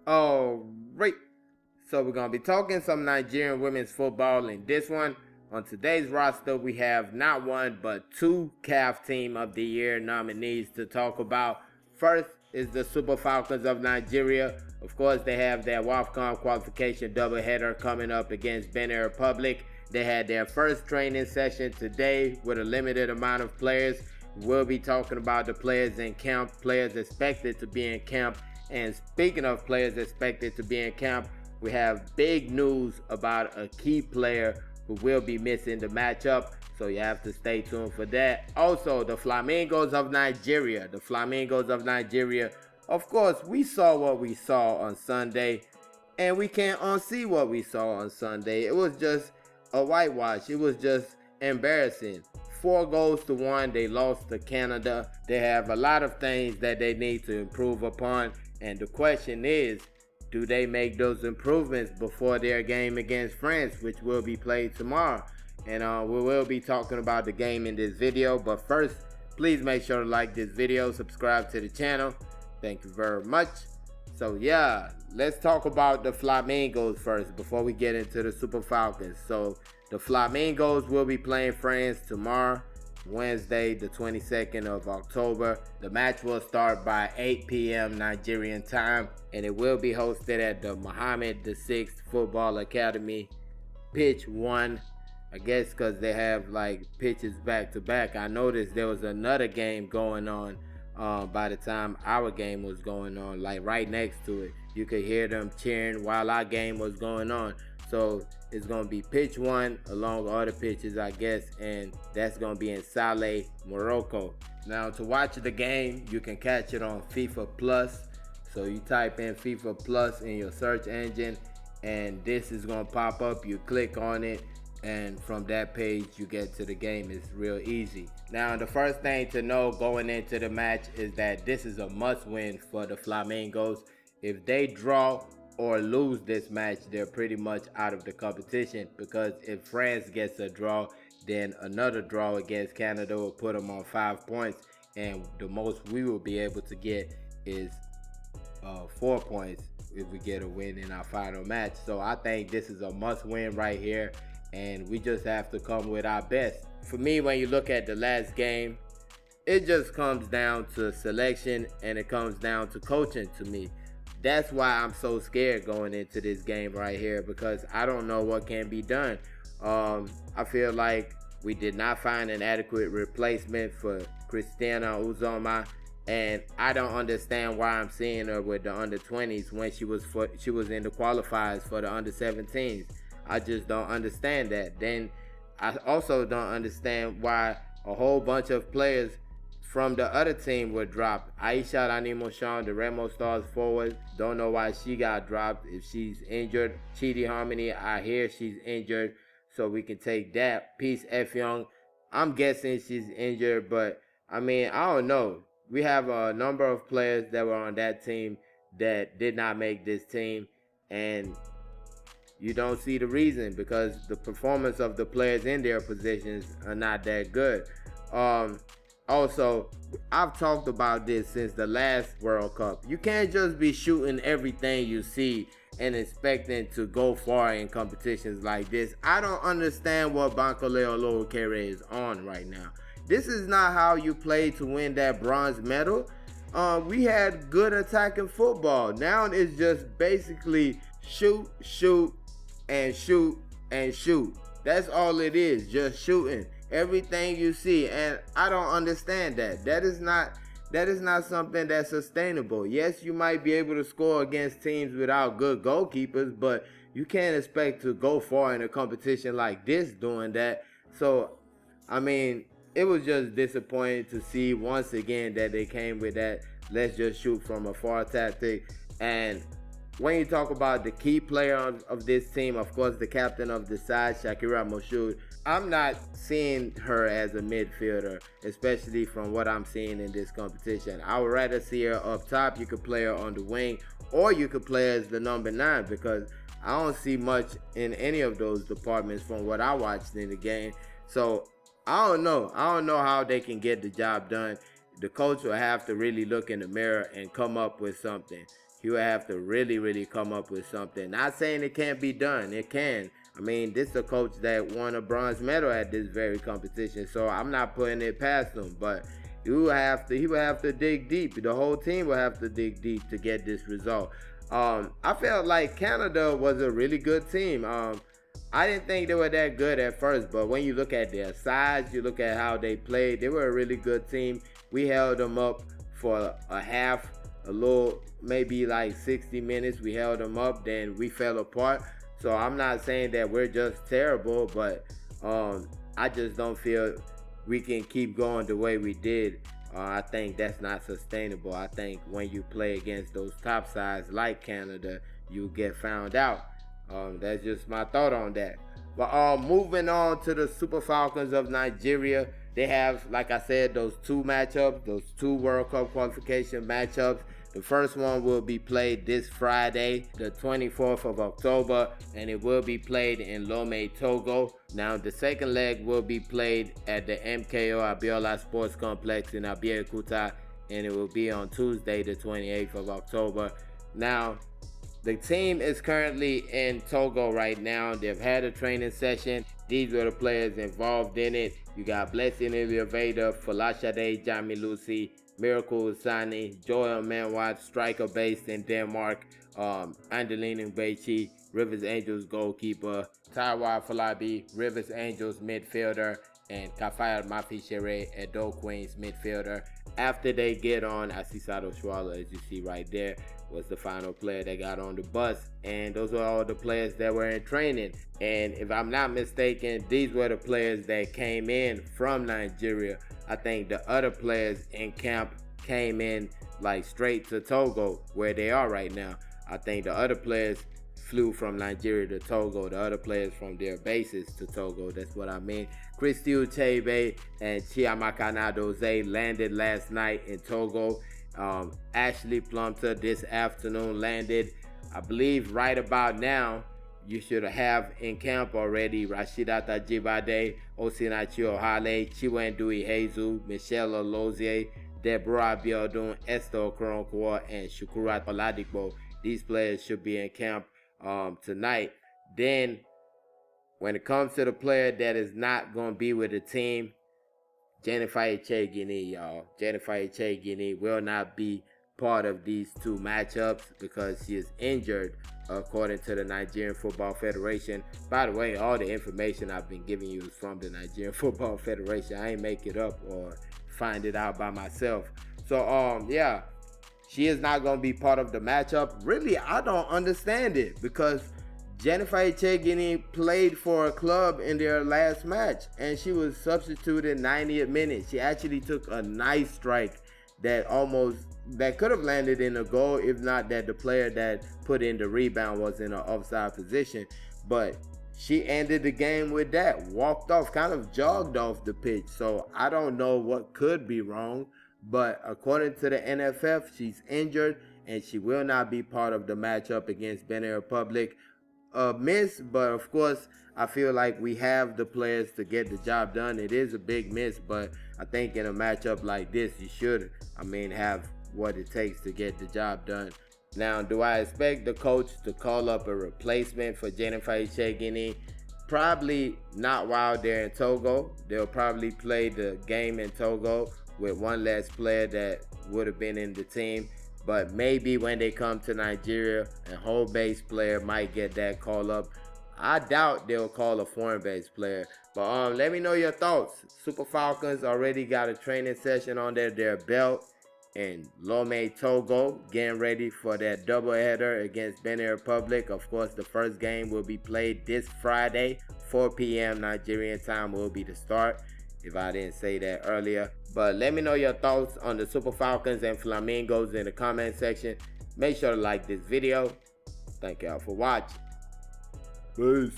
Alright, so we're going to be talking some Nigerian women's football in this one. On today's roster, we have not one, but two CAF Team of the Year nominees to talk about. First is the Super Falcons of Nigeria. Of course, they have their WAFCON qualification doubleheader coming up against Benin Republic. They had their first training session today with a limited amount of players. We'll be talking about the players in camp, players expected to be in camp. And speaking of players expected to be in camp, we have big news about a key player who will be missing the matchup, so you have to stay tuned for that. Also, the Flamingos of Nigeria. The Flamingos of Nigeria. Of course, we saw what we saw on Sunday, and we can't unsee what we saw on Sunday. It was just a whitewash. It was just embarrassing. 4-1. They lost to Canada. They have a lot of things that they need to improve upon, and the question is, do they make those improvements before their game against France, which will be played tomorrow? And we will be talking about the game in this video. But first, please make sure to like this video, subscribe to the channel. Thank you very much. So yeah, let's talk about the Flamingos first before we get into the Super Falcons. So the Flamingos will be playing France tomorrow, Wednesday, the 22nd of October. The match will start by 8 p.m. Nigerian time, and it will be hosted at the Mohammed VI Football Academy, Pitch 1. I guess because they have like pitches back to back. I noticed there was another game going on by the time our game was going on, like right next to it. You could hear them cheering while our game was going on. So it's going to be pitch 1 along with other pitches, I guess, and that's going to be in Saleh, Morocco. Now, to watch the game, you can catch it on FIFA Plus. So you type in FIFA Plus in your search engine, and this is going to pop up. You click on it, and from that page, you get to the game. It's real easy. Now, the first thing to know going into the match is that this is a must-win for the Flamingos. If they draw or lose this match, they're pretty much out of the competition, because if France gets a draw, then another draw against Canada will put them on 5 points, and the most we will be able to get is 4 points if we get a win in our final match. So I think this is a must win right here, and we just have to come with our best. For me, when you look at the last game, it just comes down to selection, and it comes down to coaching to me. That's why I'm so scared going into this game right here, because I don't know what can be done. I feel like we did not find an adequate replacement for Christina Uzoma, and I don't understand why I'm seeing her with the under-20s when she was in the qualifiers for the under-17s. I just don't understand that. Then I also don't understand why a whole bunch of players from the other team were dropped. Aisha Ranimoshan, the Remo Stars forward, don't know why she got dropped. If she's injured. Chidi Harmony, I hear she's injured, so we can take that. Peace F Young, I'm guessing she's injured, but I mean, I don't know. We have a number of players that were on that team that did not make this team, and you don't see the reason, because the performance of the players in their positions are not that good. Also, I've talked about this since the last World Cup. You can't just be shooting everything you see and expecting to go far in competitions like this. I don't understand what Bankole Olorukere is on right now. This is not how you play to win that bronze medal. We had good attacking football. Now it's just basically shoot, shoot, and shoot, and shoot. That's all it is, just shooting everything you see, and I don't understand that. That is not something that's sustainable. Yes, you might be able to score against teams without good goalkeepers, but you can't expect to go far in a competition like this doing that. So, I mean, it was just disappointing to see once again that they came with that let's just shoot from afar tactic. And when you talk about the key player of this team, of course, the captain of the side, Shakira Moshood, I'm not seeing her as a midfielder, especially from what I'm seeing in this competition. I would rather see her up top. You could play her on the wing, or you could play her as the number 9, because I don't see much in any of those departments from what I watched in the game. So I don't know how they can get the job done. The coach will have to really look in the mirror and come up with something. he would have to really come up with something. Not saying it can't be done. It can. I mean, this is a coach that won a bronze medal at this very competition, so I'm not putting it past him. But he would have to dig deep. The whole team will have to dig deep to get this result. I felt like Canada was a really good team. I didn't think they were that good at first, but when you look at their size, you look at how they played, they were a really good team. We held them up for a half, a little, maybe like 60 minutes. We held them up, then we fell apart. So I'm not saying that we're just terrible, but I just don't feel we can keep going the way we did. I think that's not sustainable. I think when you play against those top sides like Canada, you get found out. That's just my thought on that. But moving on to the Super Falcons of Nigeria, they have, like I said, those two matchups, those two World Cup qualification matchups. The first one will be played this Friday, the 24th of October, and it will be played in Lomé, Togo. Now, the second leg will be played at the MKO Abiola Sports Complex in Abeokuta, and it will be on Tuesday, the 28th of October. Now, the team is currently in Togo right now. They've had a training session. These were the players involved in it. You got Blessing Ilya-Vader, Falashade Jamilusi, Miracle Usani, Joel Manwat, striker based in Denmark, Angelina Bechi, Rivers Angels goalkeeper, Taiwa Falabi, Rivers Angels midfielder, and Kafayat Mafishere, Edo Queens midfielder. After they get on, Asisato Shwala, as you see right there, was the final player that got on the bus. And those are all the players that were in training. And if I'm not mistaken, these were the players that came in from Nigeria. I think the other players in camp came in like straight to Togo, where they are right now. I think the other players flew from Nigeria to Togo, the other players from their bases to Togo. That's what I mean. Christy Uchebe and Chiamaka Nadoze landed last night in Togo. Ashley Plumter this afternoon landed. I believe right about now, you should have in camp already Rashidata Jibade, Osinachi Ohale, Chiwendu Ihezu, Michelle Olozie, Deborah Biodun, Esther Okoronkwo, and Shukurat Oladipo. These players should be in camp tonight. Then, when it comes to the player that is not going to be with the team, Jennifer Echegini, y'all. Jennifer Echegini will not be part of these two matchups because she is injured, according to the Nigerian Football Federation. By the way, all the information I've been giving you is from the Nigerian Football Federation. I ain't make it up or find it out by myself. So, yeah, she is not going to be part of the matchup. Really, I don't understand it because Jennifer Echegini played for a club in their last match, and she was substituted 90th minute. She actually took a nice strike that could have landed in a goal, if not that the player that put in the rebound was in an offside position. But she ended the game with that, walked off, kind of jogged off the pitch. So I don't know what could be wrong, but according to the NFF, she's injured and she will not be part of the matchup against Benin Republic. A miss, but of course I feel like we have the players to get the job done. It is a big miss, but I think in a matchup like this you should have what it takes to get the job done. Now, do I expect the coach to call up a replacement for Jennifer Echegini? Probably not while they're in Togo. They'll probably play the game in Togo with one less player that would have been in the team. But maybe when they come to Nigeria, a home-based player might get that call up. I doubt they'll call a foreign-based player. But let me know your thoughts. Super Falcons already got a training session under their belt in Lomé, Togo, getting ready for that doubleheader against Benin Republic. Of course, the first game will be played this Friday, 4 p.m. Nigerian time will be the start, if I didn't say that earlier. But let me know your thoughts on the Super Falcons and Flamingos in the comment section. Make sure to like this video. Thank y'all for watching. Peace.